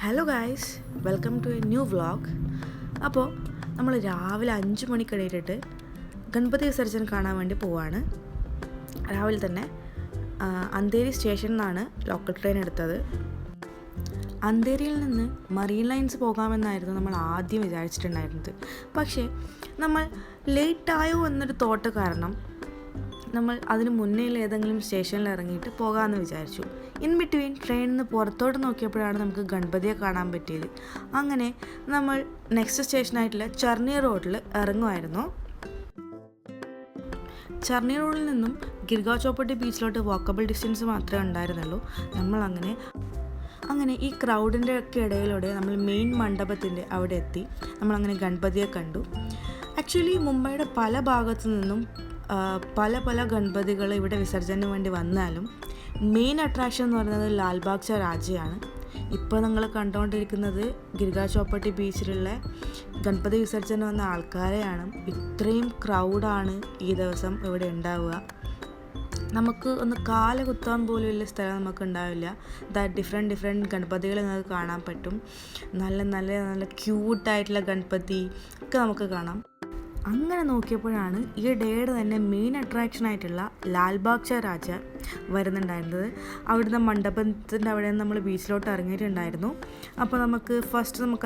Hello guys, welcome to a new vlog. അപ്പോൾ നമ്മൾ രാവിലെ 5 മണിക്ക് എണീറ്റിട്ട് ഗണപതി വിസർജനം കാണാൻ വേണ്ടി പോവാണ്. രാവിലെ തന്നെ അന്തേരി സ്റ്റേഷനിൽ നിന്നാണ് ലോക്കൽ ട്രെയിൻ എടുത്തത്. അന്തേരിയിൽ നിന്ന് മറീൻ ലൈൻസ് പോകാമെന്നായിരുന്നു നമ്മൾ ആദ്യം വിചാരിച്ചിട്ടുണ്ടായിരുന്നത്. പക്ഷേ നമ്മൾ ലേറ്റായോ എന്നൊരു തോട്ട് കാരണം നമ്മൾ അതിന് മുന്നേയുള്ള ഏതെങ്കിലും സ്റ്റേഷനിൽ ഇറങ്ങിയിട്ട് പോകാമെന്ന് വിചാരിച്ചു. ഇൻ ബിറ്റ്വീൻ ട്രെയിനിൽ നിന്ന് പുറത്തോട്ട് നോക്കിയപ്പോഴാണ് നമുക്ക് ഗണപതിയെ കാണാൻ പറ്റിയത്. അങ്ങനെ നമ്മൾ നെക്സ്റ്റ് സ്റ്റേഷനായിട്ടുള്ള ചർണി റോഡിൽ ഇറങ്ങുമായിരുന്നു. ചർണി റോഡിൽ നിന്നും ഗിർഗാവ് ചോപ്പട്ടി ബീച്ചിലോട്ട് വാക്കബിൾ ഡിസ്റ്റൻസ് മാത്രമേ ഉണ്ടായിരുന്നുള്ളൂ. അങ്ങനെ ഈ ക്രൗഡിൻ്റെ ഒക്കെ ഇടയിലൂടെ നമ്മൾ മെയിൻ മണ്ഡപത്തിൻ്റെ അവിടെ എത്തി. നമ്മളങ്ങനെ ഗണപതിയെ കണ്ടു. ആക്ച്വലി മുംബൈയുടെ പല ഭാഗത്തു നിന്നും പല ഗണപതികൾ ഇവിടെ വിസർജനത്തിന് വേണ്ടി വന്നാലും മെയിൻ അട്രാക്ഷൻ എന്ന് പറയുന്നത് ലാൽബാഗ് ച രാജയാണ്. ഇപ്പോൾ നിങ്ങൾ കണ്ടുകൊണ്ടിരിക്കുന്നത് ഗിർഗാവ് ചോപ്പട്ടി ബീച്ചിലുള്ള ഗണപതി വിസർജനം വന്ന ആൾക്കാരെയാണ്. ഇത്രയും ക്രൗഡാണ് ഈ ദിവസം ഇവിടെ ഉണ്ടാവുക. നമുക്ക് ഒന്ന് കാല കുത്താൻ പോലുള്ള സ്ഥലം നമുക്ക് ഉണ്ടാവില്ല. ഡിഫറെൻറ്റ് ഗണപതികൾ നമുക്ക് കാണാൻ പറ്റും. നല്ല ക്യൂട്ടായിട്ടുള്ള ഗണപതി ഒക്കെ നമുക്ക് കാണാം. അങ്ങനെ നോക്കിയപ്പോഴാണ് ഈ ഡേയുടെ തന്നെ മെയിൻ അട്രാക്ഷനായിട്ടുള്ള ലാൽബാഗ് ച രാജ വരുന്നുണ്ടായിരുന്നത്. അവിടുന്ന് മണ്ഡപത്തിൻ്റെ അവിടെ നിന്ന് നമ്മൾ ബീച്ചിലോട്ട് ഇറങ്ങിയിട്ടുണ്ടായിരുന്നു. അപ്പോൾ നമുക്ക്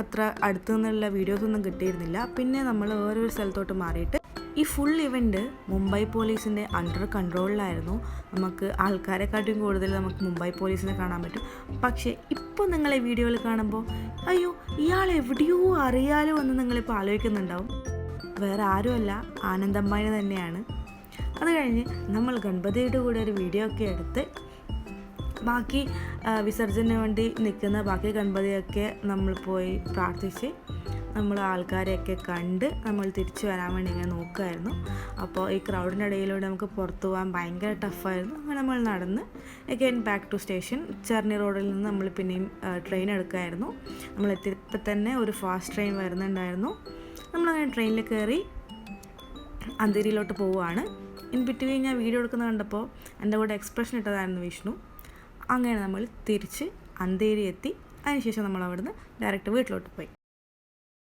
അത്ര അടുത്തു നിന്നുള്ള വീഡിയോസൊന്നും കിട്ടിയിരുന്നില്ല. പിന്നെ നമ്മൾ വേറൊരു സ്ഥലത്തോട്ട് മാറിയിട്ട് ഈ ഫുൾ ഇവൻറ്റ് മുംബൈ പോലീസിൻ്റെ അണ്ടർ കൺട്രോളിലായിരുന്നു. നമുക്ക് ആൾക്കാരെക്കാട്ടും കൂടുതൽ നമുക്ക് മുംബൈ പോലീസിനെ കാണാൻ പറ്റും. പക്ഷേ ഇപ്പോൾ നിങ്ങൾ ഈ വീഡിയോയിൽ കാണുമ്പോൾ അയ്യോ ഇയാൾ എവിടെയോ അറിയാലോ എന്ന് നിങ്ങളിപ്പോൾ ആലോചിക്കുന്നുണ്ടാവും. വേറെ ആരുമല്ല, ആനന്ദ് അംബാനി തന്നെയാണ്. അത് കഴിഞ്ഞ് നമ്മൾ ഗണപതിയുടെ കൂടെ ഒരു വീഡിയോ ഒക്കെ എടുത്ത് ബാക്കി വിസർജനത്തിന് വേണ്ടി നിൽക്കുന്ന ബാക്കി ഗണപതിയൊക്കെ നമ്മൾ പോയി പ്രാർത്ഥിച്ച് നമ്മൾ ആൾക്കാരെയൊക്കെ കണ്ട് നമ്മൾ തിരിച്ചു വരാൻ വേണ്ടി ഇങ്ങനെ നോക്കുമായിരുന്നു. അപ്പോൾ ഈ ക്രൗഡിൻ്റെ ഇടയിലൂടെ നമുക്ക് പുറത്തു പോകാൻ ഭയങ്കര ടഫായിരുന്നു. അങ്ങനെ നമ്മൾ നടന്ന് അഗൈൻ ബാക്ക് ടു സ്റ്റേഷൻ ചർണി റോഡിൽ നിന്ന് നമ്മൾ പിന്നെയും ട്രെയിൻ എടുക്കുമായിരുന്നു. നമ്മൾ എത്തിയപ്പോൾ തന്നെ ഒരു ഫാസ്റ്റ് ട്രെയിൻ വരുന്നുണ്ടായിരുന്നു. നമ്മളങ്ങനെ ട്രെയിനിൽ കയറി അന്തേരിയിലോട്ട് പോവുകയാണ്. ഇൻ ബിറ്റ്വീൻ ഞാൻ വീഡിയോ എടുക്കുന്ന കണ്ടപ്പോൾ എൻ്റെ കൂടെ എക്സ്പ്രഷൻ ഇട്ടതായിരുന്നു വിഷ്ണു. അങ്ങനെ നമ്മൾ തിരിച്ച് അന്തേരി എത്തി. അതിനുശേഷം നമ്മൾ അവിടുന്ന് ഡയറക്റ്റ് വീട്ടിലോട്ട് പോയി.